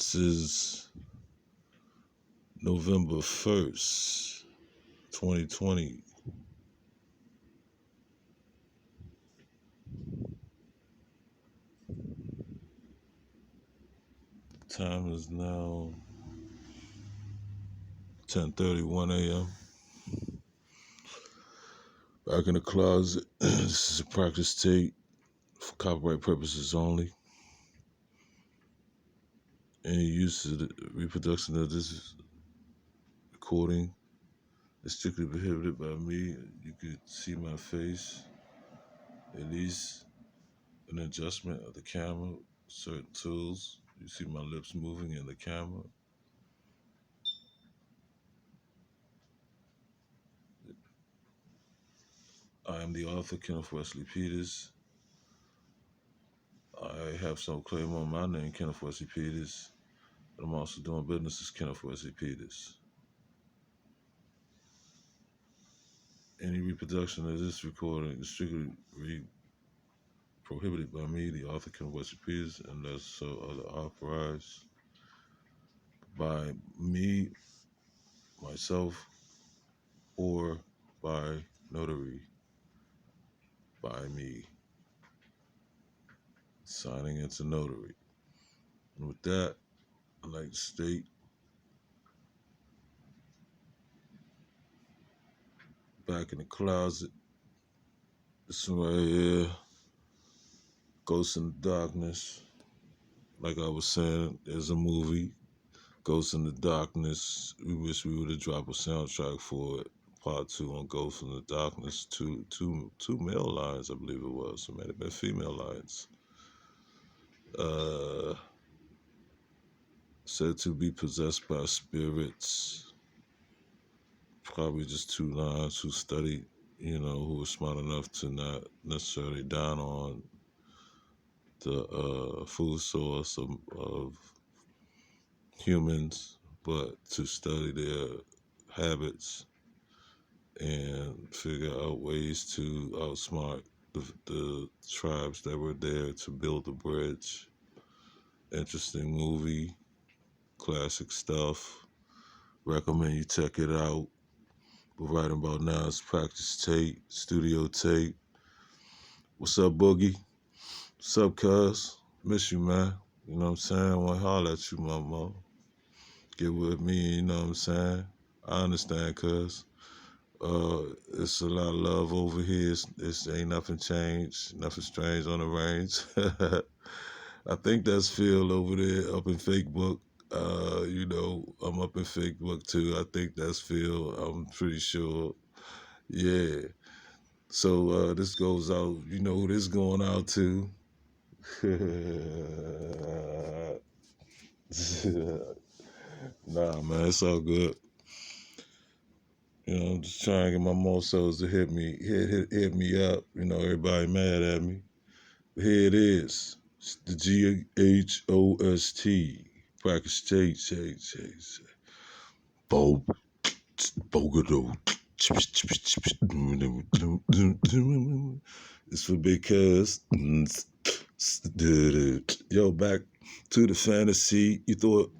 This is November 1st, 2020. Time is now 10:31 a.m. Back in the closet. This is a practice tape for copyright purposes only. Any use of the reproduction of this recording is strictly prohibited by me. You could see my face, at least an adjustment of the camera, certain tools. You see my lips moving in the camera. I am the author, Kenneth Wesley Peters. I have some claim on my name, Kenneth Wesley Peters. But I'm also doing business as Kenneth Wesley Peters. Any reproduction of this recording is strictly prohibited by me, the author, Kenneth Wesley Peters, unless so other authorized by me, myself, or by notary, by me, signing into notary. And with that, I'd like to state back in the closet, this one right here, Ghosts in the Darkness. Like I was saying, there's a movie, Ghosts in the Darkness. We wish we would have dropped a soundtrack for it. Part 2 on Ghosts in the Darkness. Two male lines, I believe it was. It might have been female lines. Said to be possessed by spirits. Probably just 2 lines who studied, who were smart enough to not necessarily down on the food source of humans, but to study their habits and figure out ways to outsmart the tribes that were there to build a bridge. Interesting movie, classic stuff. Recommend you check it out. But right about now, it's practice tape, studio tape. What's up, Boogie? What's up, cuz? Miss you, man. You know what I'm saying? I want to holler at you, mama. Get with me, you know what I'm saying? I understand, cuz. It's a lot of love over here. It's ain't nothing changed, nothing strange on the range. I think that's Phil over there up in Facebook. I'm up in Facebook too. I think that's Phil. I'm pretty sure. Yeah. So this goes out. You know who this going out to? Nah, man, it's all good. I'm just trying to get my morsos to hit me up. Everybody mad at me. But here it is. It's the GHOST. Practice Chase. Bogado. It's for big cuz. Yo, back to the fantasy. You thought,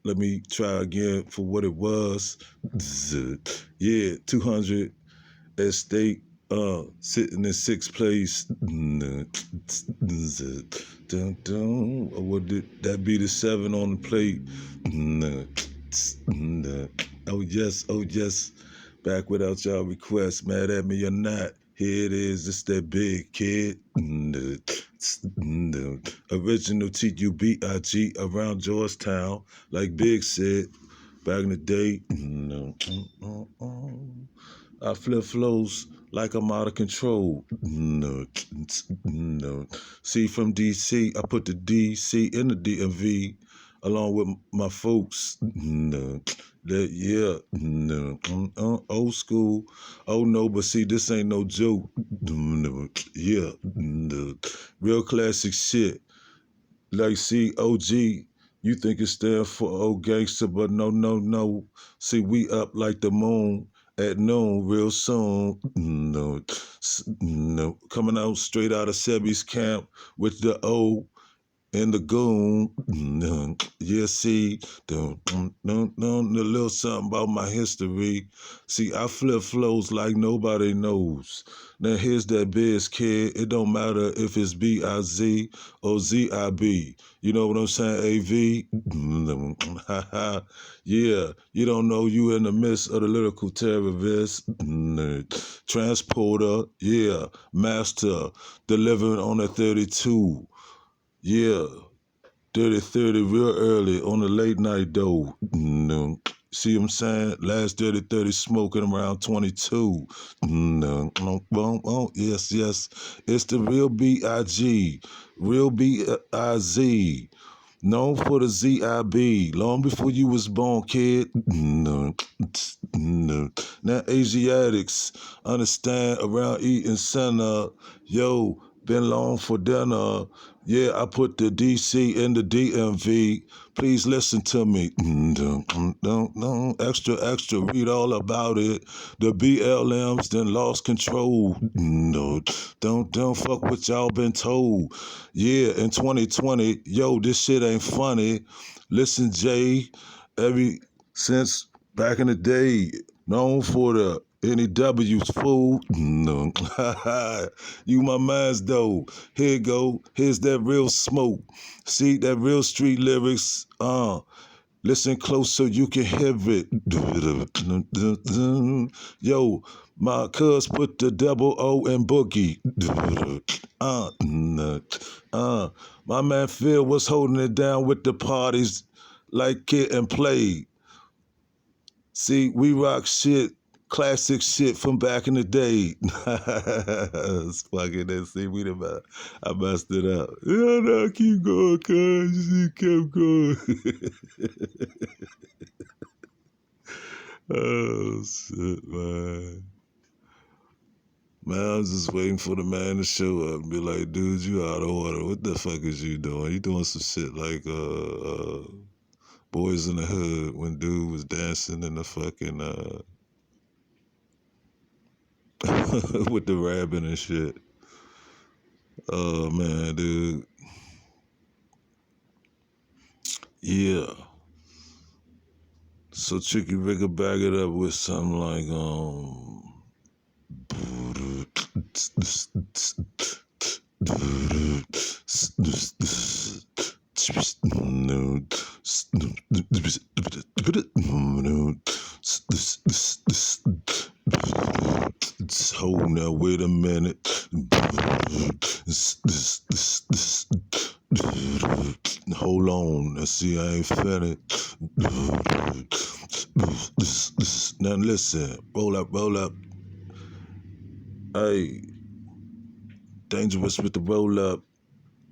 let me try again for what it was. Yeah, 200 at stake, sitting in 6th place. Or would that be the 7 on the plate? Oh yes. Back without y'all requests, mad at me or not. Here it is, it's that big kid. Original TUBIG around Georgetown, like Big said back in the day. I flip flows like I'm out of control. See, from DC, I put the DC in the DMV along with my folks. Old school. Oh no, but see, this ain't no joke. Yeah, real classic shit. Like, see, OG, you think it stands for old gangster, but no. See, we up like the moon at noon real soon. No. Coming out straight out of Sebi's camp with the O and the goon. Yeah, see, the little something about my history. See, I flip flows like nobody knows. Now here's that biz kid. It don't matter if it's B-I-Z or Z-I-B. You know what I'm saying, A-V? Yeah, you don't know you in the midst of the lyrical terrorist. Transporter, yeah, master, delivering on a 32. Yeah, 30-30 real early on the late night though. See what I'm saying? Last 30-30 smoking around 22. Yes, yes. It's the real B-I-G. Real B-I-Z. Known for the ZIB, long before you was born, kid. No. Now Asiatics understand around eating center. Yo, been long for dinner. Yeah, I put the DC in the DMV. Please listen to me. Extra, extra, read all about it. The BLMs then lost control. No, don't fuck what y'all been told. Yeah, in 2020, yo, this shit ain't funny. Listen, Jay, every since back in the day, known for the NEW's fool. No, you my man's though. Here you go. Here's that real smoke. See that real street lyrics. Listen close so you can hear it. Yo, my cuz put the double O in boogie. My man Phil was holding it down with the parties like Kid and Play. See, we rock shit, classic shit from back in the day. It's fucking that. See, I messed it up. Yeah, no, keep going, cuz. You kept going. Oh, shit, man. Man, I'm just waiting for the man to show up and be like, dude, you out of order. What the fuck is you doing? You doing some shit like Boys in the Hood when dude was dancing in the fucking with the rabbit and shit. Oh man, dude. Yeah. So Tricky Rick could back it up with something like hold now, wait a minute. Hold on, now see I ain't finished. Now listen, roll up, roll up. Hey, dangerous with the roll up.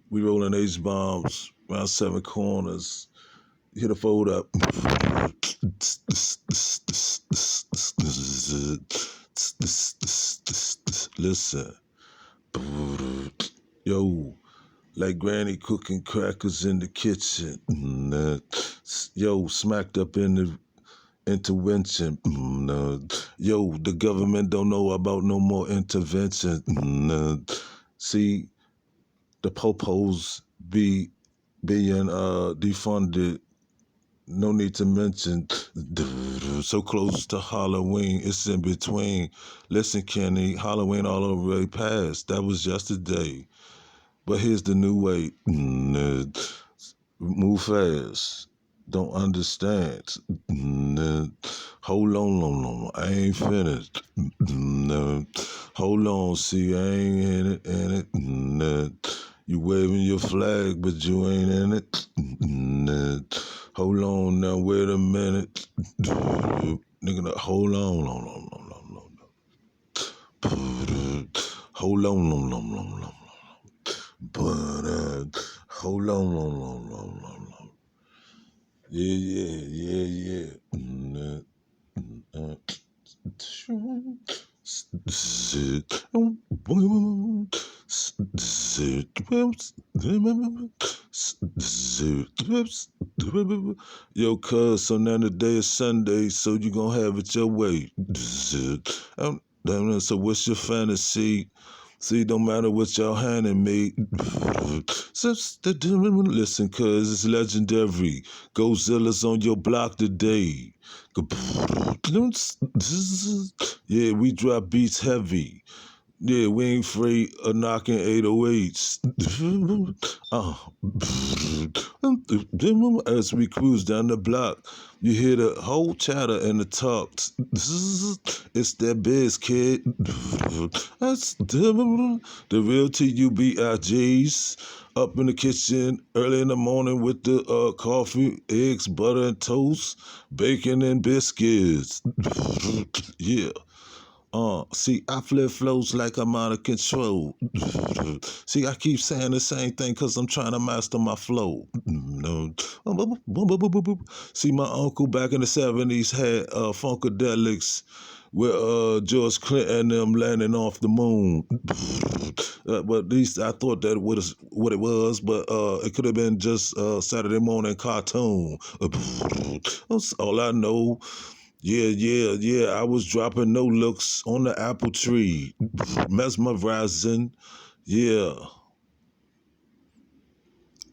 We rolling H bombs around 7 corners. Hit a fold up. Listen. Yo, like Granny cooking crackers in the kitchen. Yo, smacked up in the intervention. Yo, the government don't know about no more intervention. See, the popos be being defunded. No need to mention. So close to Halloween, it's in between. Listen, Kenny, Halloween already passed. That was yesterday. But here's the new way. Move fast. Don't understand. Hold on. I ain't finished. Hold on. See, I ain't in it. You waving your flag, but you ain't in it. Hold on now. Wait a minute. Nigga, hold on. Hold on. But hold on. Yeah. Yo, cuz, so now the day is Sunday, so you gonna have it your way. So what's your fantasy? See, no matter what y'all handing me, listen, cause it's legendary. Godzilla's on your block today. Yeah, we drop beats heavy. Yeah, we ain't afraid of knocking 808s. As we cruise down the block, you hear the whole chatter and the talks. It's that biz, kid. That's the real TUBIGs. Up in the kitchen early in the morning with the coffee, eggs, butter, and toast, bacon, and biscuits. Yeah. See, I flip flows like I'm out of control. See, I keep saying the same thing because I'm trying to master my flow. No. See, my uncle back in the 70s had Funkadelics with George Clinton and them landing off the moon. But at least I thought that was what it was, but it could have been just Saturday morning cartoon. That's all I know. Yeah. I was dropping no looks on the apple tree, mesmerizing. Yeah.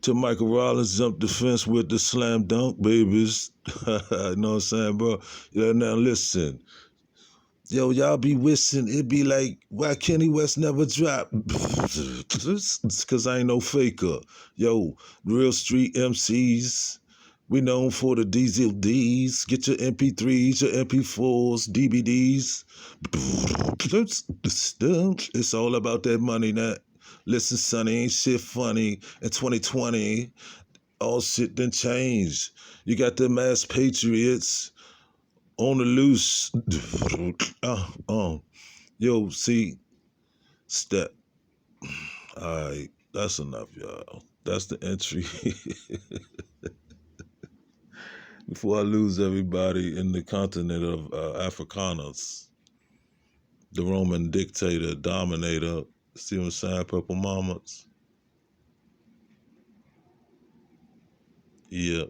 Till Michael Rollins jumped the fence with the slam dunk babies. You know what I'm saying, bro? Yeah, now listen. Yo, y'all be wishing it be like, why Kenny West never dropped? It's cause I ain't no faker. Yo, real street MCs. We known for the diesel D's. Get your MP3s, your MP4s, DVDs. It's all about that money now. Listen, sonny, ain't shit funny. In 2020, all shit done changed. You got the mass patriots on the loose. Yo, see, step. All right, that's enough, y'all. That's the entry. Before I lose everybody in the continent of Afrikaners, the Roman dictator, dominator, see what I'm saying, Purple Mamas? Yeah.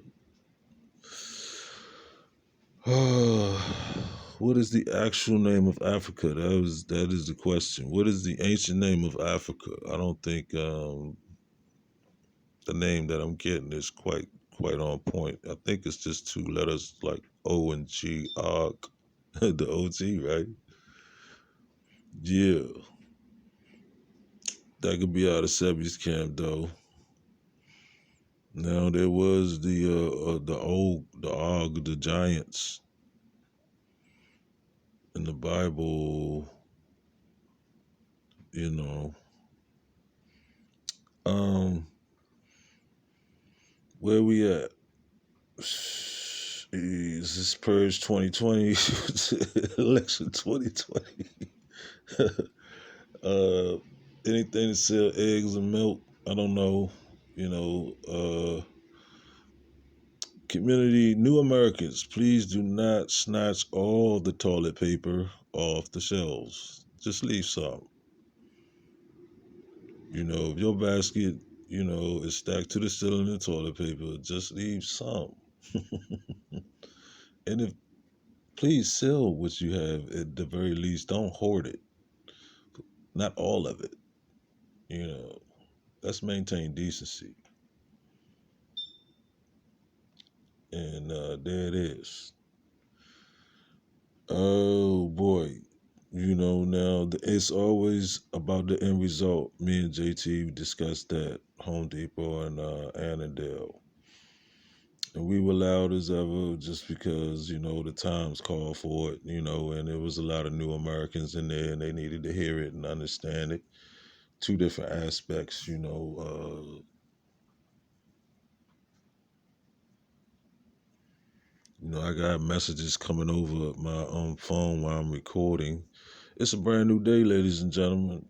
What is the actual name of Africa? That is the question. What is the ancient name of Africa? I don't think the name that I'm getting is quite on point. I think it's just two letters like O and G, Ark, the OG, right? Yeah, that could be out of Sebi's camp though. Now there was the Og, the giants in the Bible. You know, um, where we at? Is this Purge 2020? Election 2020? uh, anything to sell eggs and milk? I don't know. You know, community, new Americans, please do not snatch all the toilet paper off the shelves. Just leave some. You know, if your basket, is stacked to the ceiling in toilet paper, just leave some. And if please sell what you have at the very least. Don't hoard it. Not all of it. You know, let's maintain decency. And there it is. Oh boy. Now it's always about the end result. Me and JT discussed that Home Depot and Annandale. And we were loud as ever just because, the times called for it, and there was a lot of new Americans in there and they needed to hear it and understand it. Two different aspects, I got messages coming over my phone while I'm recording. It's a brand new day, ladies and gentlemen.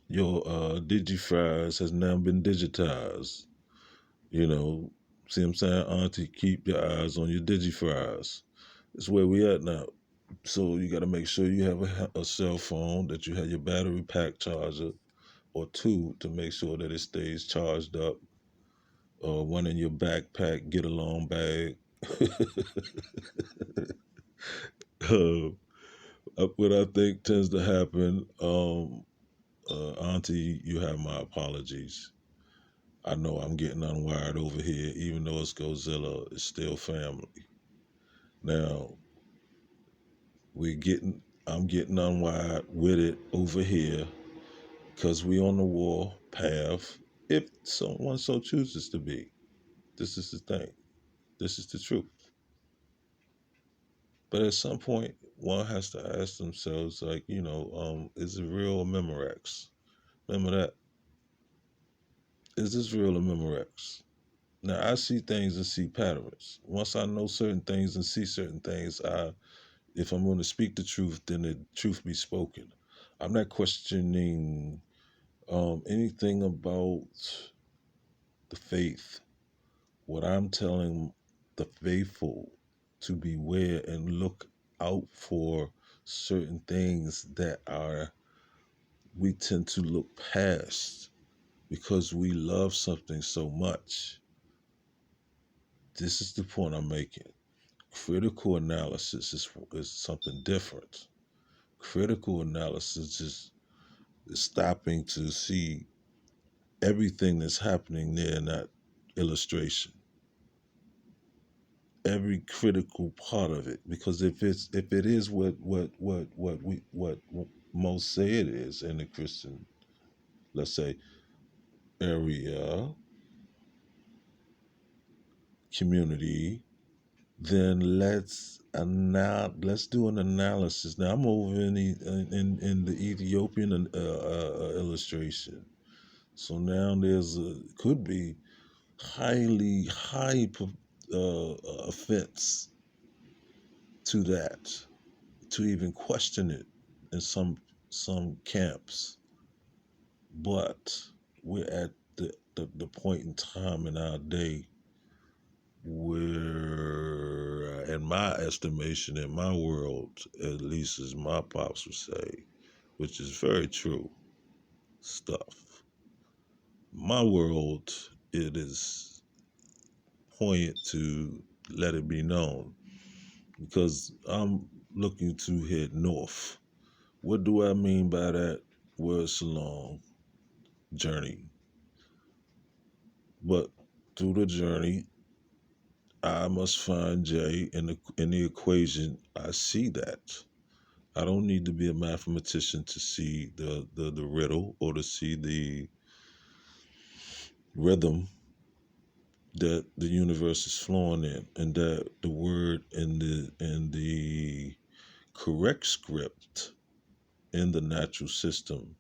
Your DigiFries has now been digitized. You know, see what I'm saying? Auntie, keep your eyes on your DigiFries. It's where we at now. So you got to make sure you have a cell phone, that you have your battery pack charger, or two to make sure that it stays charged up, or one in your backpack, get along bag. uh, what I think tends to happen. Auntie, you have my apologies. I know I'm getting unwired over here, even though it's Godzilla, it's still family. Now we're getting, I'm getting unwired with it over here because we on the war path. If someone so chooses to be, this is the thing. This is the truth. But at some point, one has to ask themselves, like, is it real or Memorex? Remember that? Is this real or Memorex? Now I see things and see patterns. Once I know certain things and see certain things, if I'm going to speak the truth, then the truth be spoken. I'm not questioning anything about the faith. What I'm telling the faithful to beware and look out for certain things that are we tend to look past because we love something so much. This is the point I'm making. Critical analysis is something different. Critical analysis is stopping to see everything that's happening there in that illustration, every critical part of it. Because if it is what most say it is in the Christian, let's say, area, community, then let's do an analysis. Now I'm over in the Ethiopian illustration. So now there's could be high offense to that, to even question it in some camps. But we're at the point in time in our day where, in my estimation, in my world, at least as my pops would say, which is very true stuff. My world, it is poignant to let it be known because I'm looking to head north. What do I mean by that? Well, it's a long journey, but through the journey, I must find J in the equation. I see that. I don't need to be a mathematician to see the riddle or to see the rhythm that the universe is flowing in, and that the word in the correct script in the natural system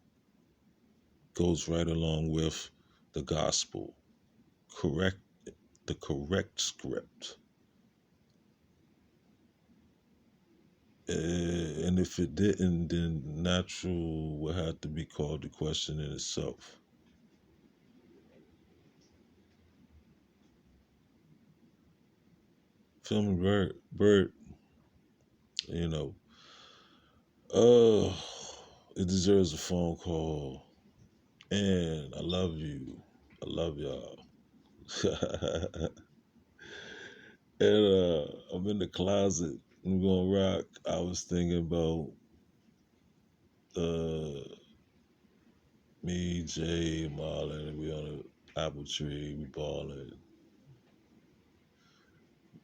goes right along with the gospel. Correct the correct script. And if it didn't, then natural would have to be called the question in itself. Feel me, Bird, you know, uh, it deserves a phone call. And I love you. I love y'all. And I'm in the closet. I'm gonna rock. I was thinking about uh, me, Jay, Marlon, and we on an apple tree, we balling.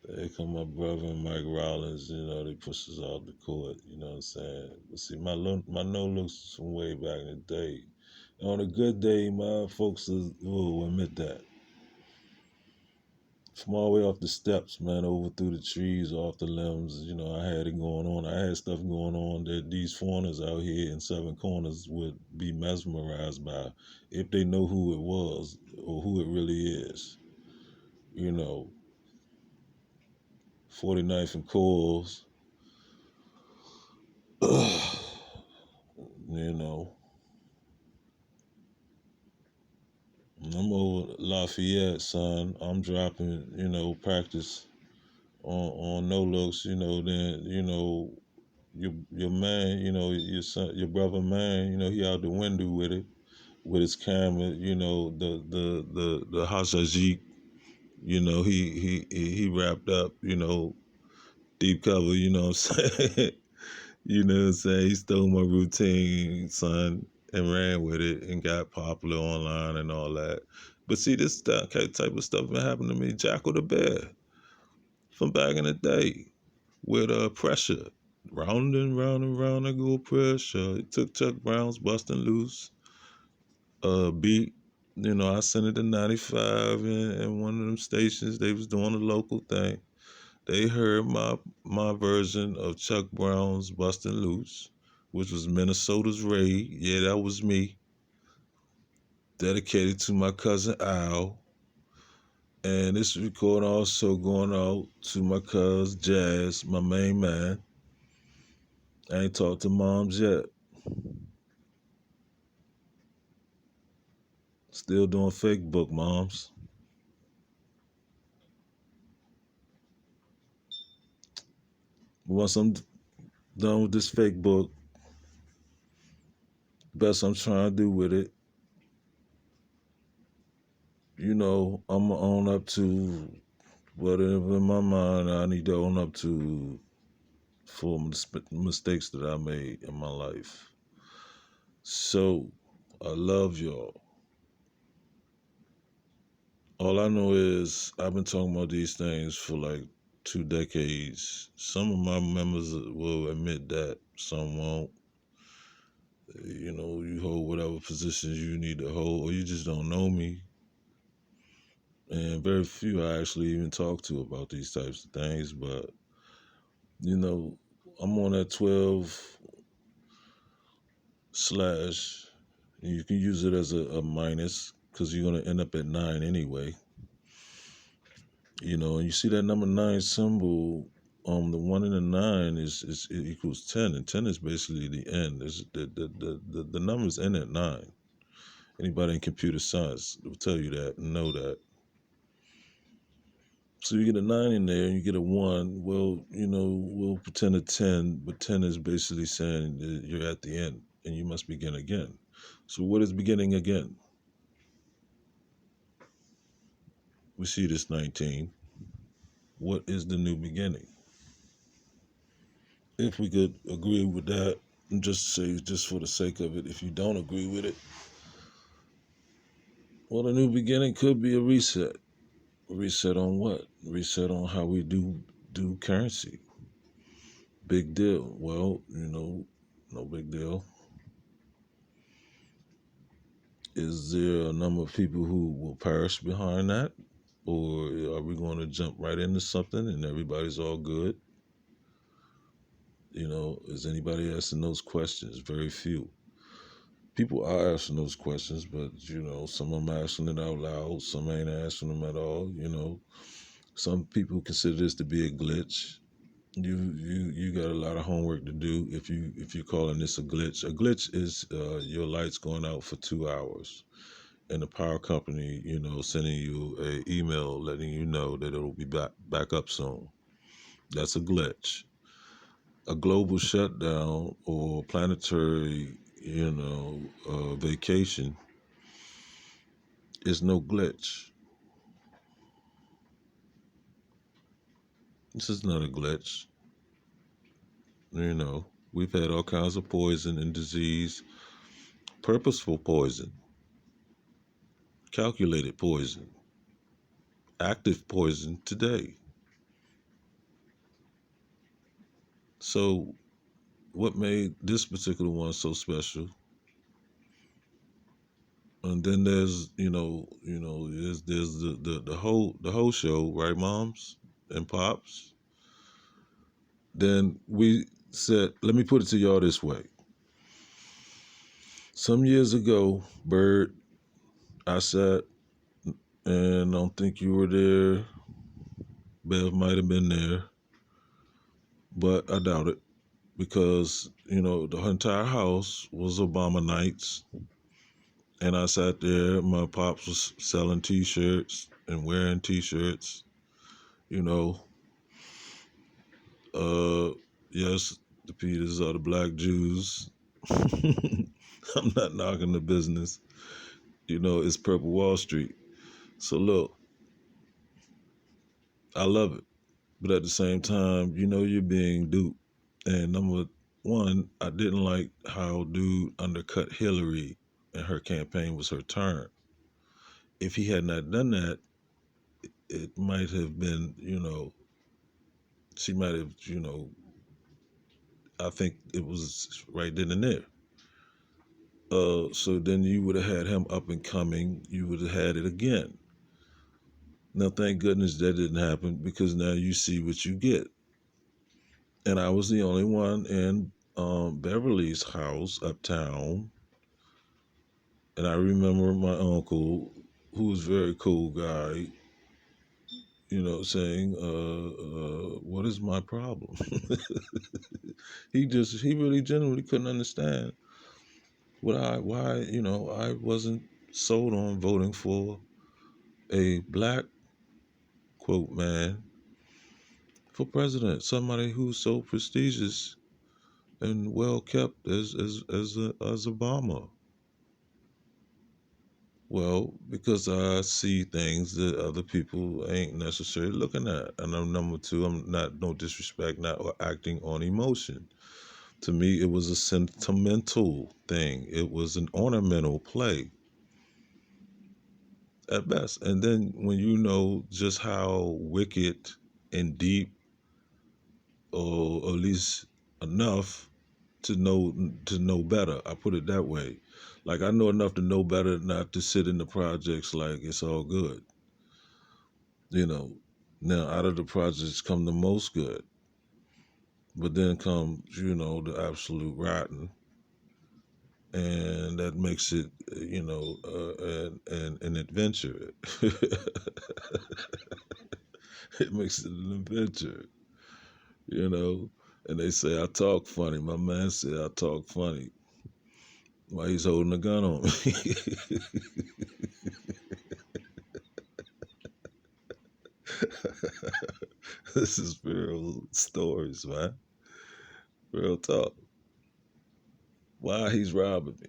There come my brother and Mike Rollins, they push us off the court, you know what I'm saying? But see, my no looks from way back in the day. And on a good day, my folks will admit that. From all the way off the steps, man, over through the trees, off the limbs, I had it going on. I had stuff going on that these foreigners out here in Seven Corners would be mesmerized by if they know who it was or who it really is. You know, 49th and Coles, you know, I'm over Lafayette, son. I'm dropping, practice on no looks, then, your man, your son, your brother man, he out the window with it, with his camera, the Hashajik, he wrapped up, deep cover, you know what I'm saying? You know what I'm saying? He stole my routine, son. and ran with it and got popular online and all that. But see, this type of stuff been happening to me, Jackal the Bear, from back in the day with pressure. Round and round and round I go pressure. It took Chuck Brown's Bustin' Loose beat. You know, I sent it to 95 and one of them stations. They was doing a local thing. They heard my version of Chuck Brown's Bustin' Loose, which was Minnesota's Raid. Yeah, that was me. Dedicated to my cousin Al. And this recording also going out to my cousin Jazz, my main man. I ain't talked to moms yet. Still doing fake book, moms. Once I'm done with this fake book, best I'm trying to do with it, you know, I'm gonna own up to whatever in my mind I need to own up to for mistakes that I made in my life. So, I love y'all. All I know is I've been talking about these things for like 2 decades. Some of my members will admit that, some won't. You know, you hold whatever positions you need to hold, or you just don't know me. And very few I actually even talk to about these types of things. But, you know, I'm on that 12 slash. You can use it as a minus because you're going to end up at 9 anyway. You know, and you see that number 9 symbol, the 1 and the 9 is it equals 10, and 10 is basically the end. It's the numbers end at 9. Anybody in computer science will tell you that, know that. So you get a 9 in there and you get a 1. Well, you know, we'll pretend a 10, but 10 is basically saying that you're at the end and you must begin again. So what is beginning again? We see this 19. What is the new beginning? If we could agree with that, and just say, just for the sake of it, if you don't agree with it, well, the new beginning could be a reset. A reset on what? A reset on how we do currency. Big deal. Well, you know, no big deal. Is there a number of people who will perish behind that? Or are we going to jump right into something and everybody's all good? You know, is anybody asking those questions? Very few. People are asking those questions, but, you know, some of them are asking it out loud. Some ain't asking them at all, you know. Some people consider this to be a glitch. You got a lot of homework to do if you're calling this a glitch. A glitch is your lights going out for 2 hours, and the power company, you know, sending you a email letting you know that it'll be back up soon. That's a glitch. A global shutdown or planetary, you know, vacation is no glitch. This is not a glitch. You know, we've had all kinds of poison and disease, purposeful poison, calculated poison, active poison today. So, what made this particular one so special? And then there's, there's the whole show, right, moms and pops. Then we said, let me put it to y'all this way. Some years ago, Bird, I sat, and I don't think you were there. Bev might have been there, but I doubt it because, you know, the entire house was Obama nights. And I sat there, my pops was selling T-shirts and wearing T-shirts, you know. Yes, the Peters are the black Jews. I'm not knocking the business. You know, it's Purple Wall Street. So look, I love it. But at the same time, you know you're being duped. And I'm going to one, I didn't like how dude undercut Hillary and her campaign was her turn. If he had not done that, it might have been, she might have, I think it was right then and there. So then you would have had him up and coming. You would have had it again. Now, thank goodness that didn't happen because now you see what you get. And I was the only one in Beverly's house uptown. And I remember my uncle, who was a very cool guy, saying, what is my problem? He really genuinely couldn't understand why, I wasn't sold on voting for a black, quote, man for president, somebody who's so prestigious and well kept as Obama. Well, because I see things that other people ain't necessarily looking at. And I'm number two, I'm not no disrespect, not acting on emotion. To me, it was a sentimental thing. It was an ornamental play at best. And then when you know just how wicked and deep, or at least enough to know better. I put it that way. Like I know enough to know better not to sit in the projects like it's all good. You know. Now out of the projects come the most good. But then comes, the absolute rotten. And that makes it, an adventure. It makes it an adventure, you know. And they say I talk funny. My man said I talk funny. While he's holding a gun on me. This is real stories, man. Real talk. Why he's robbing me.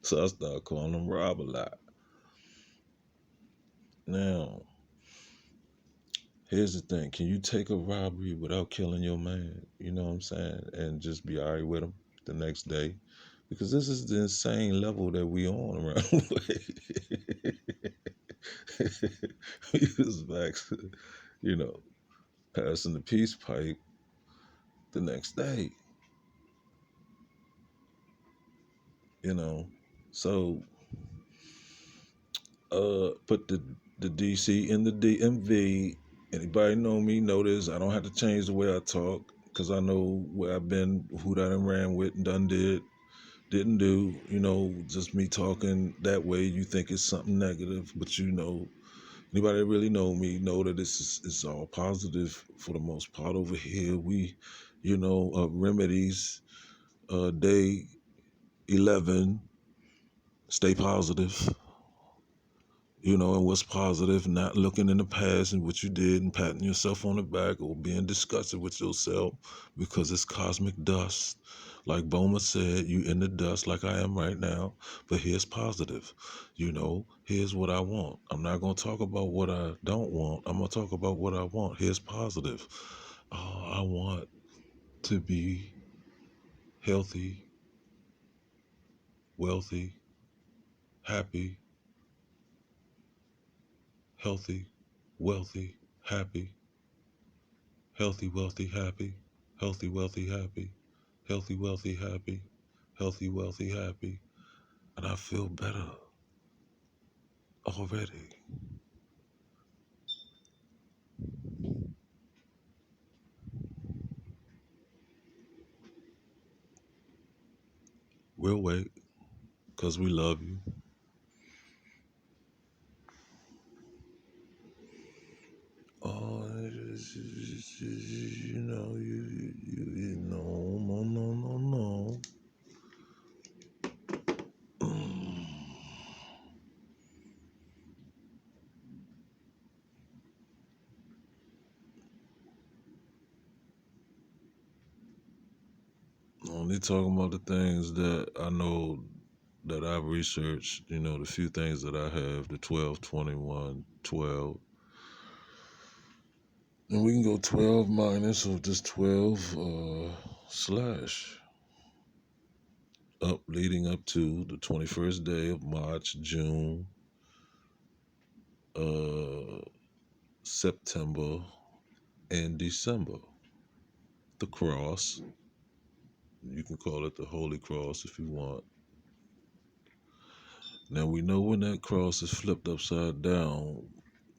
So I start calling him Rob a lot. Now, here's the thing. Can you take a robbery without killing your man? You know what I'm saying? And just be all right with him the next day? Because this is the insane level that we on around the way. He was back, you know, passing the peace pipe the next day, you know. So put the DC in the DMV. Anybody know me know this. I don't have to change the way I talk because I know where I've been, who that I ran with and done didn't do. Just me talking that way. You think it's something negative, but anybody that really know me know that it's all positive for the most part over here. We, remedies, day 11, stay positive. And what's positive, not looking in the past and what you did and patting yourself on the back or being disgusted with yourself because it's cosmic dust. Like Boma said, you in the dust like I am right now, but here's positive. Here's what I want. I'm not going to talk about what I don't want. I'm going to talk about what I want. Here's positive. Oh, I want to be healthy, wealthy, happy, healthy, wealthy, happy, healthy, wealthy, happy, healthy, wealthy, happy, healthy, wealthy, happy, healthy, wealthy, happy. And I feel better already. We'll wait because we love you. Oh, no, no, no, no. Only talking about the things that I know that I've researched, the few things that I have, the 12, 21, 12, And we can go 12 minus of this 12 slash up leading up to the 21st day of March, June, September, and December. The cross. You can call it the Holy Cross if you want. Now we know when that cross is flipped upside down,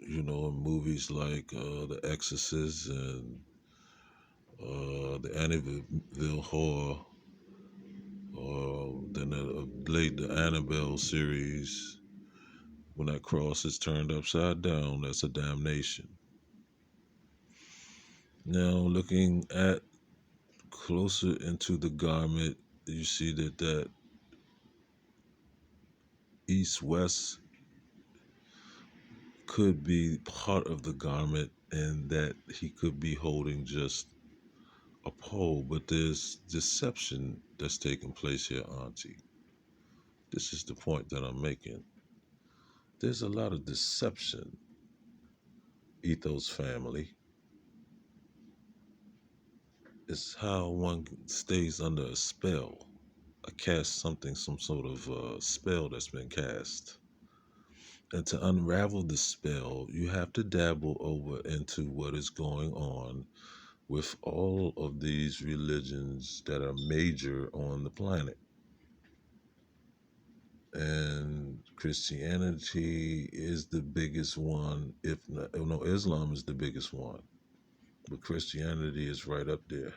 in movies like The Exorcist and the Amityville Horror, or then late the Annabelle series. When that cross is turned upside down, that's a damnation. Now, looking at closer into the garment, you see that east-west could be part of the garment, and that he could be holding just a pole, but there's deception that's taking place here, Auntie. This is the point that I'm making. There's a lot of deception, Ethos family. It's how one stays under a spell, some sort of spell that's been cast. And to unravel the spell, you have to dabble over into what is going on with all of these religions that are major on the planet. And Christianity is the biggest one, if not, no, Islam is the biggest one, but Christianity is right up there.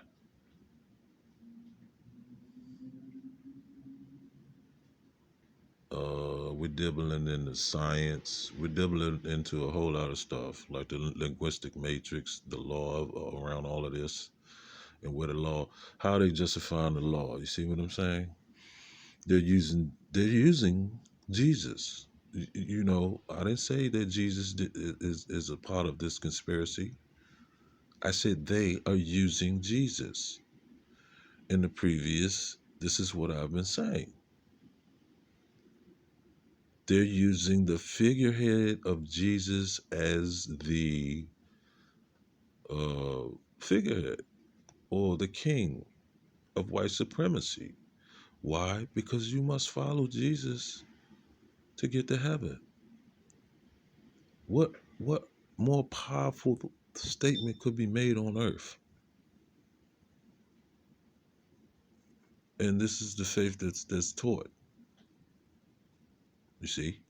We're dibbling into science. We're dibbling into a whole lot of stuff, like the linguistic matrix, the law around all of this, and where the law, how they justifying the law. You see what I'm saying? They're using Jesus. I didn't say that Jesus is a part of this conspiracy. I said they are using Jesus. In the previous, this is what I've been saying. They're using the figurehead of Jesus as the figurehead or the king of white supremacy. Why? Because you must follow Jesus to get to heaven. What more powerful statement could be made on earth? And this is the faith that's taught. You see?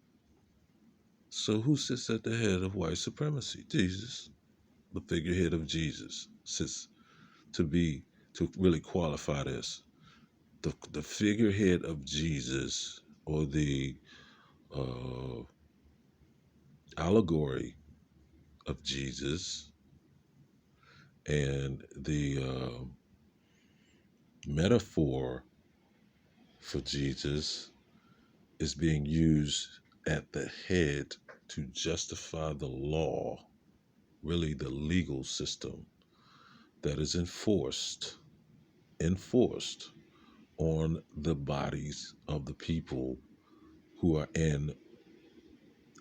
So who sits at the head of white supremacy? Jesus. The figurehead of Jesus sits to really qualify this. The figurehead of Jesus, or the uh, allegory of Jesus, and the metaphor for Jesus is being used at the head to justify the law, really the legal system that is enforced on the bodies of the people who are in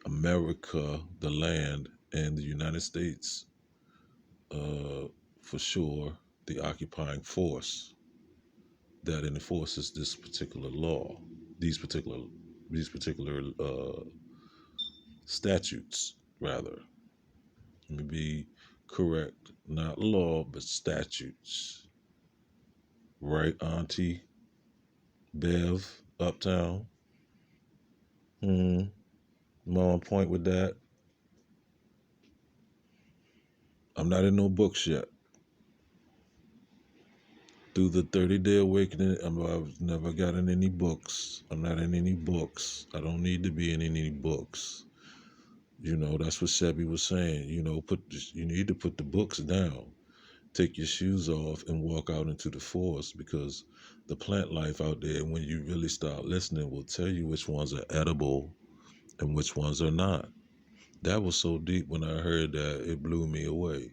America, the land, and the United States, for sure, the occupying force that enforces this particular law, these particular statutes, rather. Let me be correct, not law, but statutes. Right, Auntie Bev, Uptown? I'm on point with that. I'm not in no books yet. Through the 30-day awakening, I've never gotten any books. I'm not in any books. I don't need to be in any books. That's what Sebi was saying. You need to put the books down. Take your shoes off and walk out into the forest, because the plant life out there, when you really start listening, will tell you which ones are edible and which ones are not. That was so deep when I heard that, it blew me away.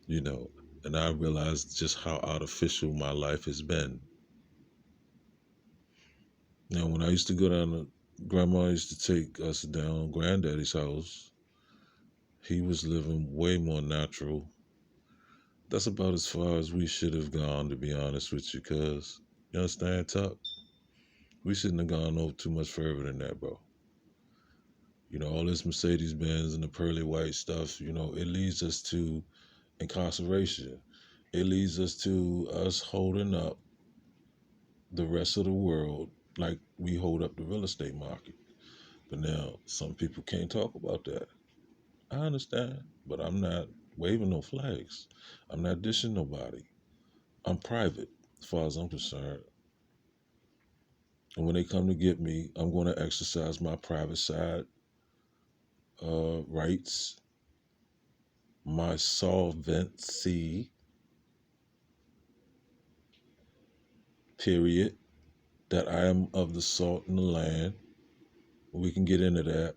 And I realized just how artificial my life has been. Now, when I used to go down to, Grandma used to take us down Granddaddy's house, He was living way more natural. That's about as far as we should have gone, to be honest with you, cuz you understand, Tuck? We shouldn't have gone no too much further than that, bro. All this Mercedes Benz and the pearly white stuff, it leads us to incarceration. It leads us to us holding up the rest of the world like we hold up the real estate market. But now some people can't talk about that. I understand, but I'm not waving no flags. I'm not dishing nobody. I'm private as far as I'm concerned. And when they come to get me, I'm going to exercise my private side rights, my solvency, period, that I am of the salt in the land. We can get into that.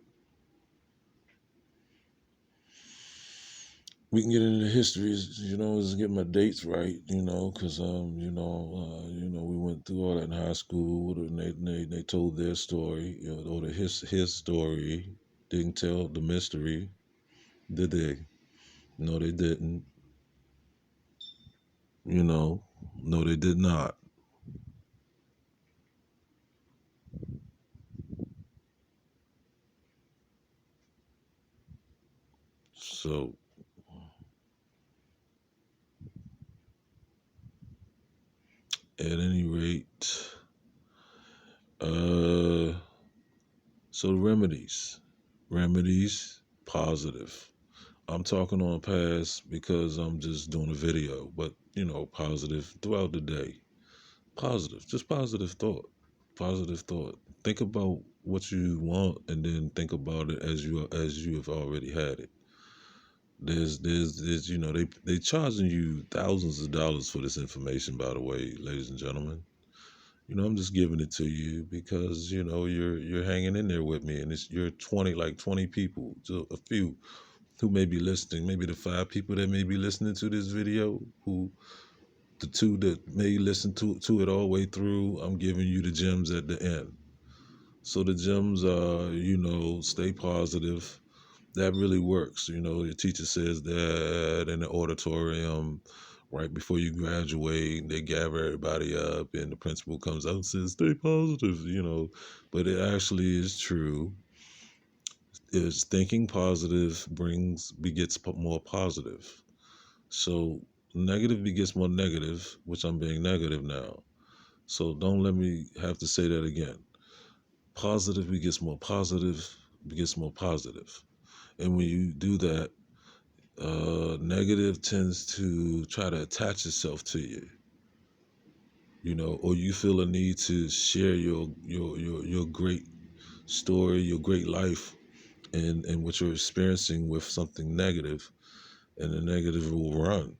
We can get into the histories, just get my dates right, because we went through all that in high school, and they told their story, or his story, didn't tell the mystery, did they? No, they didn't. No, they did not. So, at any rate, uh, so remedies, positive. I'm talking on past because I'm just doing a video, but positive throughout the day. Positive, just positive thought. Positive thought. Think about what you want, and then think about it as you have already had it. There's they charging you thousands of dollars for this information, by the way, ladies and gentlemen. I'm just giving it to you because you're hanging in there with me, and you're 20 people, so a few who may be listening, maybe the 5 people that may be listening to this video, who the 2 that may listen to it all the way through, I'm giving you the gems at the end. So the gems are, stay positive. That really works. Your teacher says that in the auditorium right before you graduate. They gather everybody up, and the principal comes out and says, stay positive, But it actually is true. Is thinking positive begets more positive. So negative begets more negative, which I'm being negative now. So don't let me have to say that again. Positive begets more positive, begets more positive. And when you do that, negative tends to try to attach itself to you, or you feel a need to share your great story, your great life, and what you're experiencing with something negative, and the negative will run.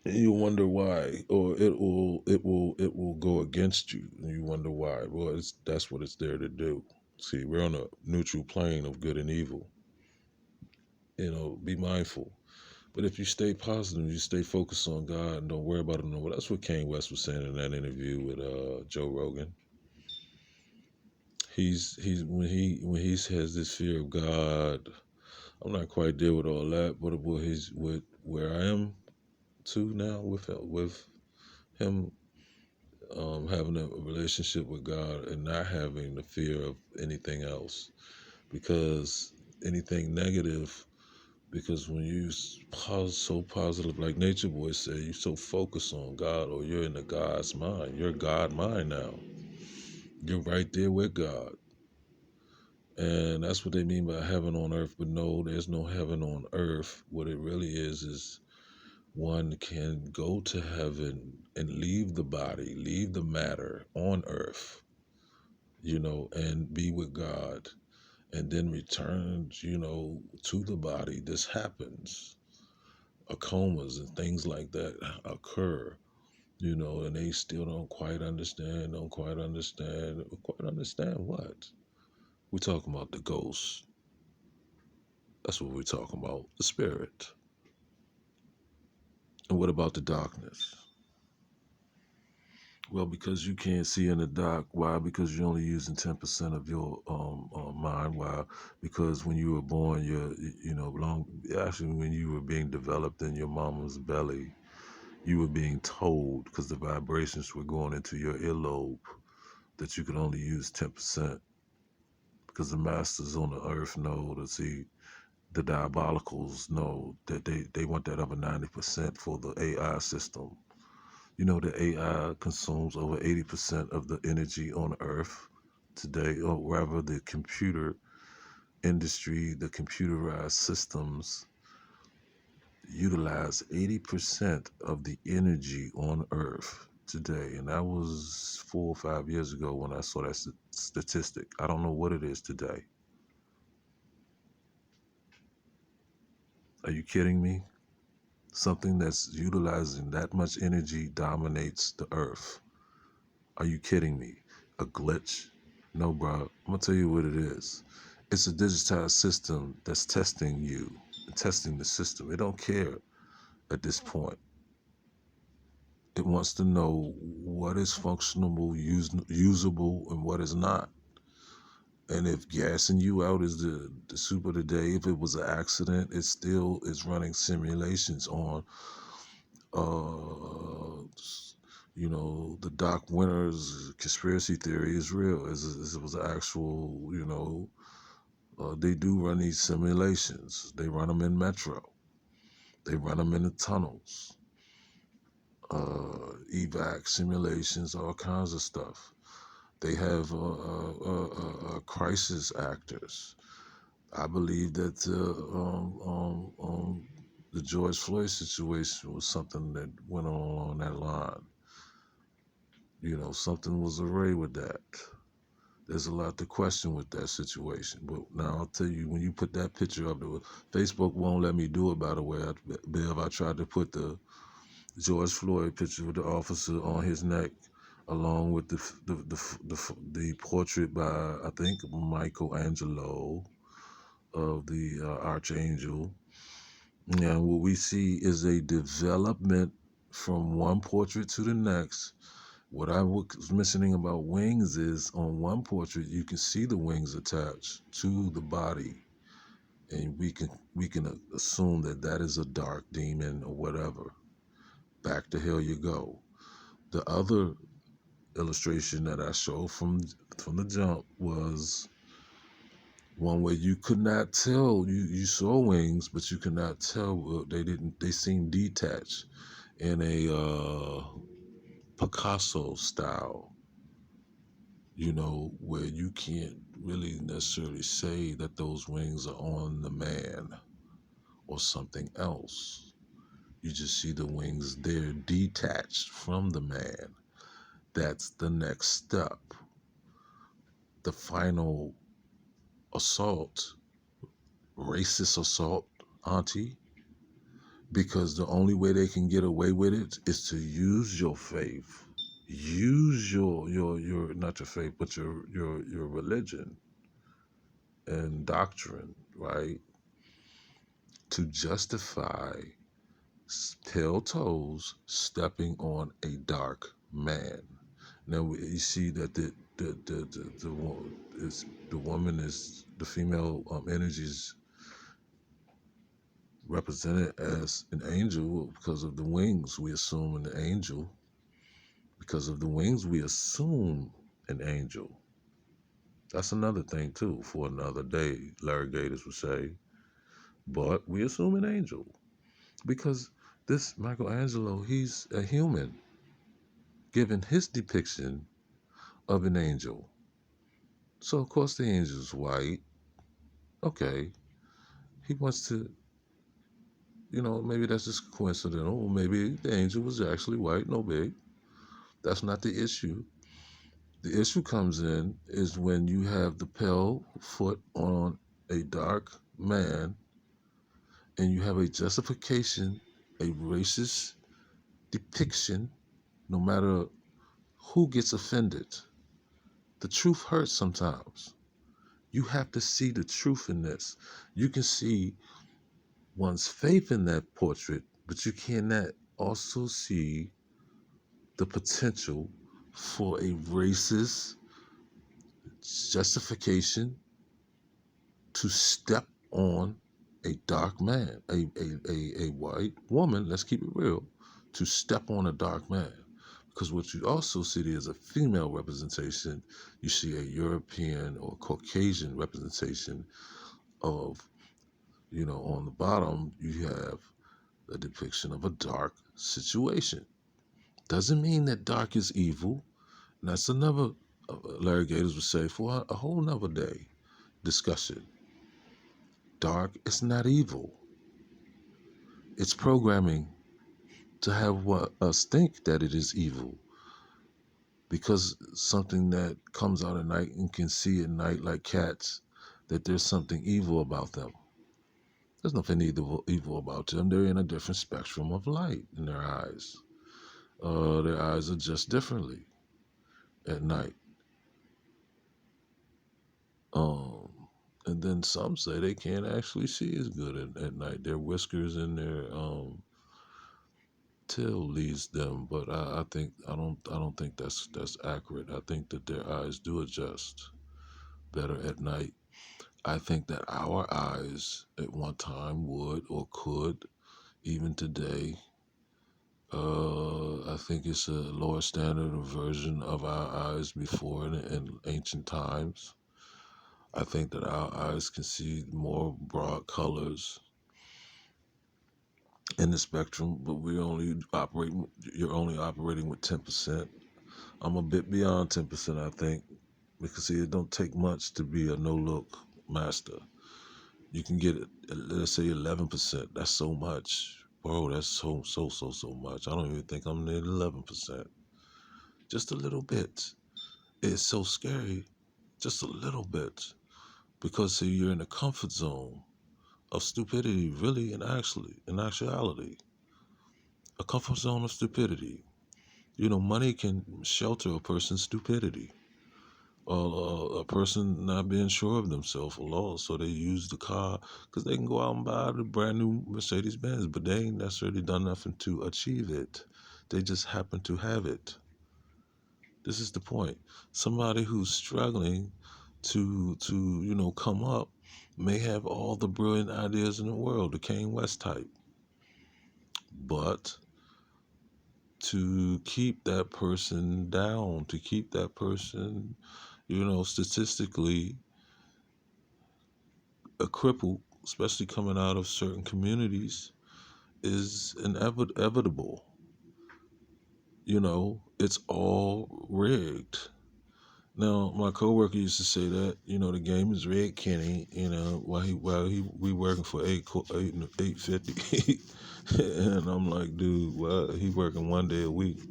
And you wonder why, or it will go against you, and you wonder why. Well, that's what it's there to do. See, we're on a neutral plane of good and evil. Be mindful. But if you stay positive, you stay focused on God and don't worry about it no more. That's what Kanye West was saying in that interview with Joe Rogan. He's when he has this fear of God. I'm not quite there with all that, but with where I am too now with him having a relationship with God and not having the fear of anything else, because anything negative. Because when you so positive, like Nature Boy said, you so focused on God, or you're in the God's mind. You're God mind now. You're right there with God. And that's what they mean by heaven on earth. But no, there's no heaven on earth. What it really is one can go to heaven and leave the body, leave the matter on earth, and be with God, and then return, to the body. This happens. Comas and things like that occur, and they still don't quite understand, quite understand what? We're talking about the ghost. That's what we're talking about, the spirit. And what about the darkness? Well, because you can't see in the dark. Why? Because you're only using 10% of your mind. Why? Because when you were born, long actually when you were being developed in your mama's belly, you were being told because the vibrations were going into your earlobe that you could only use 10% because the masters on the earth know to see the diabolicals know that they want that other 90% for the AI system. You know, the AI consumes over 80% of the energy on Earth today, or rather, the computer industry, the computerized systems utilize 80% of the energy on Earth today. And that was 4 or 5 years ago when I saw that statistic. I don't know what it is today. Are you kidding me? Something that's utilizing that much energy dominates the Earth. Are you kidding me? A glitch? No, bro. I'm gonna tell you what it is. It's a digitized system that's testing you, testing the system. It don't care at this point. It wants to know what is functional, usable, and what is not. And if gassing you out is the soup of the day, if it was an accident, it still is running simulations on, uh, the Doc Winters conspiracy theory is real. As it was an actual, they do run these simulations. They run them in Metro. They run them in the tunnels. Evac simulations, all kinds of stuff. They have crisis actors. I believe that the George Floyd situation was something that went on along that line. Something was array with that. There's a lot to question with that situation. But now I'll tell you, when you put that picture up, Facebook won't let me do it, by the way. Bev, I tried to put the George Floyd picture with the officer on his neck, along with the portrait by, I think, Michelangelo of the Archangel. Now, what we see is a development from one portrait to the next. What I was mentioning about wings is on one portrait you can see the wings attached to the body, and we can assume that that is a dark demon or whatever. Back to hell you go. The other illustration that I showed from the jump was one where you could not tell. You saw wings, but you could not tell. They seemed detached in a Picasso style, where you can't really necessarily say that those wings are on the man or something else. You just see the wings there detached from the man. That's the next step. The final assault, racist assault, auntie, because the only way they can get away with it is to use your faith. Use your not your faith, but your religion and doctrine, right? To justify pale toes stepping on a dark man. Now you see that the woman is the female energy is represented as an angel because of the wings. We assume an angel because of the wings. We assume an angel. That's another thing too for another day. Larry Gators would say, but we assume an angel because this Michelangelo, he's a human, given his depiction of an angel. So of course the angel's white. Okay, he wants to, maybe that's just coincidental. Maybe the angel was actually white. No big. That's not the issue. The issue comes in is when you have the pale foot on a dark man and you have a justification, a racist depiction, no matter who gets offended. The truth hurts sometimes. You have to see the truth in this. You can see one's faith in that portrait, but you cannot also see the potential for a racist justification to step on a dark man, a white woman, let's keep it real, to step on a dark man. Because what you also see there is a female representation. You see a European or Caucasian representation of, on the bottom, you have a depiction of a dark situation. Doesn't mean that dark is evil. And that's another, Larry Gators would say, for a whole nother day discussion. Dark is not evil. It's programming to have what us think that it is evil. Because something that comes out at night and can see at night like cats, that there's something evil about them. There's nothing evil about them. They're in a different spectrum of light in their eyes. Their eyes adjust differently at night. Um, and then some say they can't actually see as good at night. Their whiskers and their tail leads them, but I don't think that's accurate. I think that their eyes do adjust better at night. I think that our eyes at one time would or could, even today. I think it's a lower standard version of our eyes before in ancient times. I think that our eyes can see more broad colors in the spectrum, but you're only operating with 10%. I'm a bit beyond 10%, I think, because see, it don't take much to be a no-look master. You can get it, let's say 11%. That's so much. Bro, that's so much. I don't even think I'm near 11%. Just a little bit. It's so scary. Just a little bit. Because see, you're in a comfort zone of stupidity, really, and in actuality. A comfort zone of stupidity. Money can shelter a person's stupidity. A person not being sure of themselves or lost, so they use the car because they can go out and buy the brand new Mercedes Benz, but they ain't necessarily done nothing to achieve it. They just happen to have it. This is the point. Somebody who's struggling to come up may have all the brilliant ideas in the world, the Kanye West type, but to keep that person down, to keep that person, statistically a cripple, especially coming out of certain communities, is inevitable. It's all rigged. Now, my coworker used to say that the game is rigged, Kenny. While he we working for 850, and I'm like, dude, why he working one day a week?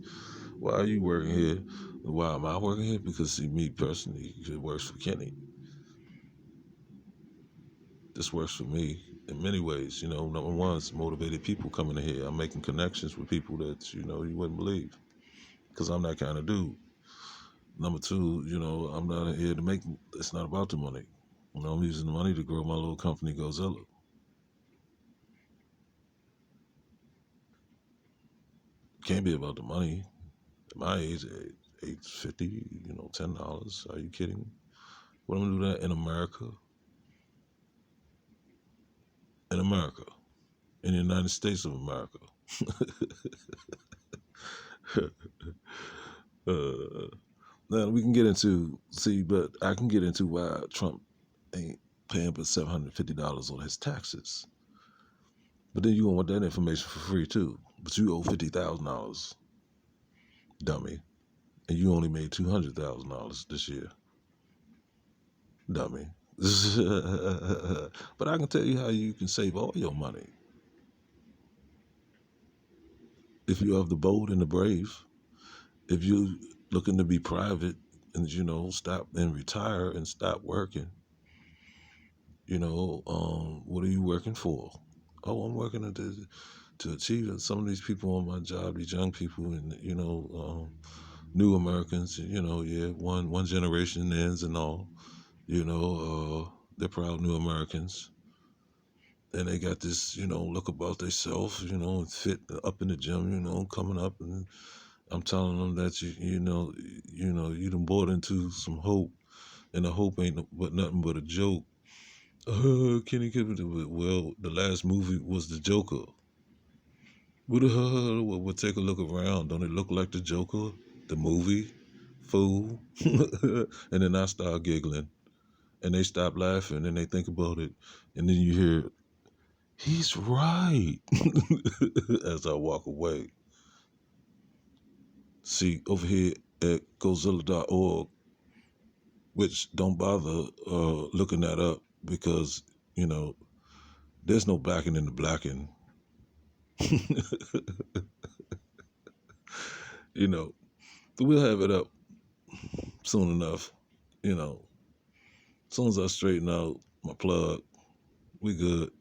Why are you working here? Why am I working here? Because see, me personally, it works for Kenny. This works for me in many ways. Number one, it's motivated people coming in here. I'm making connections with people that you wouldn't believe, because I'm that kind of dude. Number two, I'm not here to make. It's not about the money. I'm using the money to grow my little company, Godzilla. Can't be about the money. At my age, 850, $10. Are you kidding me? What am I gonna do that in America? In America, in the United States of America. uh, Now we can get into but I can get into why Trump ain't paying but $750 on his taxes. But then you gonna want that information for free too. But you owe $50,000, dummy, and you only made $200,000 this year, dummy. But I can tell you how you can save all your money if you have the bold and the brave. If you looking to be private and stop and retire and stop working. What are you working for? Oh, I'm working to achieve some of these people on my job, these young people, and new Americans. Yeah, one generation ends and all. They're proud new Americans, and they got this look about themselves, and fit up in the gym, coming up, and I'm telling them that you done bought into some hope, and the hope ain't but nothing but a joke. Kenny Gibbons. Well, the last movie was the Joker. Well, take a look around. Don't it look like the Joker, the movie, fool? And then I start giggling, and they stop laughing, and they think about it, and then you hear, "He's right," as I walk away. See, over here at Godzilla.org, which don't bother looking that up because, you know, there's no blacking in the blacking. you know, but we'll have it up soon enough. You know, as soon as I straighten out my plug, we good.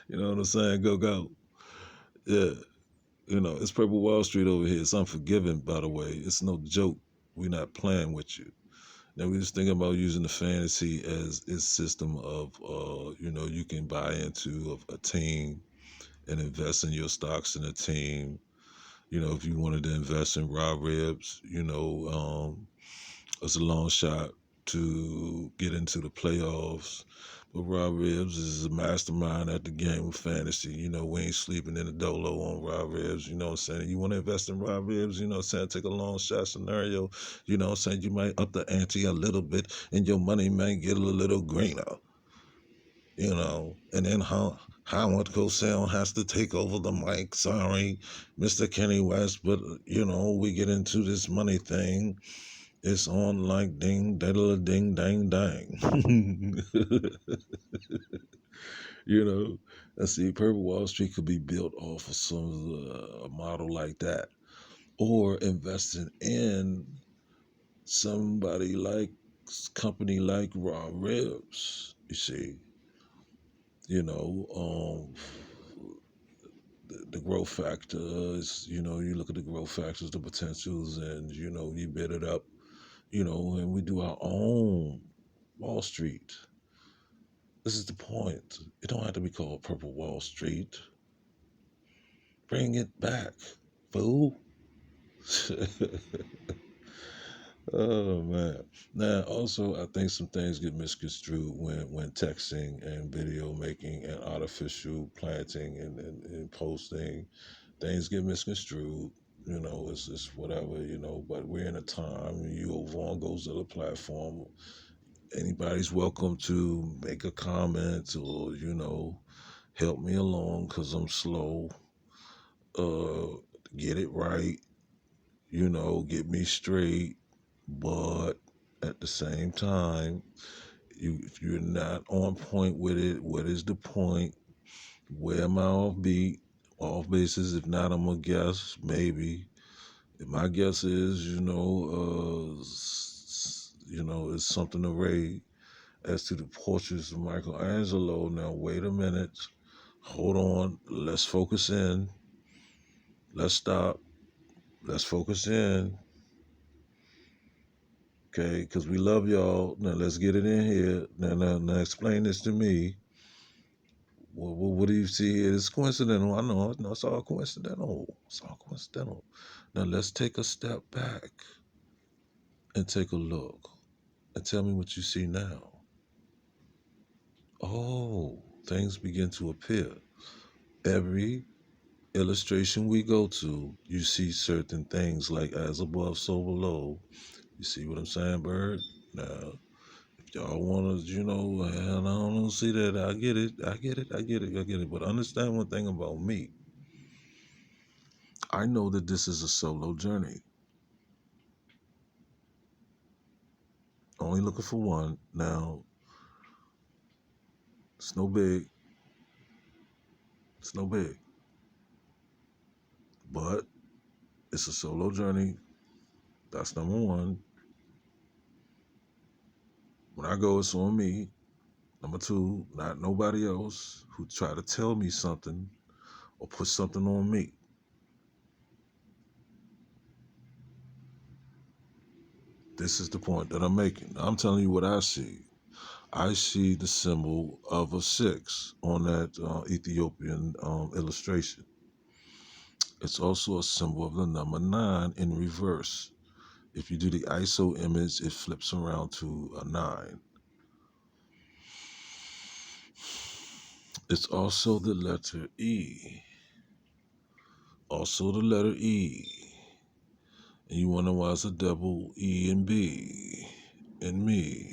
You know what I'm saying? Go, go. Yeah. It's Purple Wall Street over here. It's unforgiving, by the way. It's no joke. We're not playing with you. Now we're just thinking about using the fantasy as its system of, you can buy into a team and invest in your stocks in a team. If you wanted to invest in raw ribs, it's a long shot to get into the playoffs. But Rob Ribs is a mastermind at the game of fantasy. We ain't sleeping in the dolo on Rob Ribs. You know what I'm saying? You want to invest in Rob Ribs, you know what I'm saying? Take a long shot scenario. You know what I'm saying? You might up the ante a little bit and your money might get a little greener. And then Howard Cosell has to take over the mic. Sorry, Mr. Kenny West, but we get into this money thing. It's on like ding, daddle, ding, dang, dang. you know, I see Purple Wall Street could be built off of a model like that, or investing in somebody like company like Raw Ribs. You see, you know, the growth factors. You look at the growth factors, the potentials, and you bid it up. And we do our own Wall Street. This is the point. It don't have to be called Purple Wall Street. Bring it back, fool. Oh man. Now also I think some things get misconstrued when texting and video making and artificial planting and posting. Things get misconstrued. It's whatever, but we're in a time, you over on Godzilla platform. Anybody's welcome to make a comment or, help me along because I'm slow. Uh, get it right, get me straight. But at the same time, if you're not on point with it, what is the point? Where am I off beat? Off basis? If not, I'm gonna guess maybe. If my guess is, it's something arrayed as to the portraits of Michelangelo. Now, wait a minute. Hold on. Let's focus in. Let's stop. Let's focus in. Okay, because we love y'all. Now let's get it in here. Now explain this to me. What do you see here? It's coincidental. I know. No, it's all coincidental. It's all coincidental. Now let's take a step back and take a look and tell me what you see now. Oh, things begin to appear. Every illustration we go to, you see certain things like as above, so below. You see what I'm saying, Bird? Now, if y'all want to, and I don't see that. I get it. I get it. I get it. I get it. But understand one thing about me. I know that this is a solo journey. Only looking for one. Now, it's no big. It's no big. But it's a solo journey. That's number one. When I go, it's on me. Number two, not nobody else who try to tell me something or put something on me. This is the point that I'm making. I'm telling you what I see. I see the symbol of a six on that Ethiopian illustration. It's also a symbol of the number 9 in reverse. If you do the ISO image, it flips around to a 9. It's also the letter E. Also the letter E. And you wonder why it's a double E and B and me.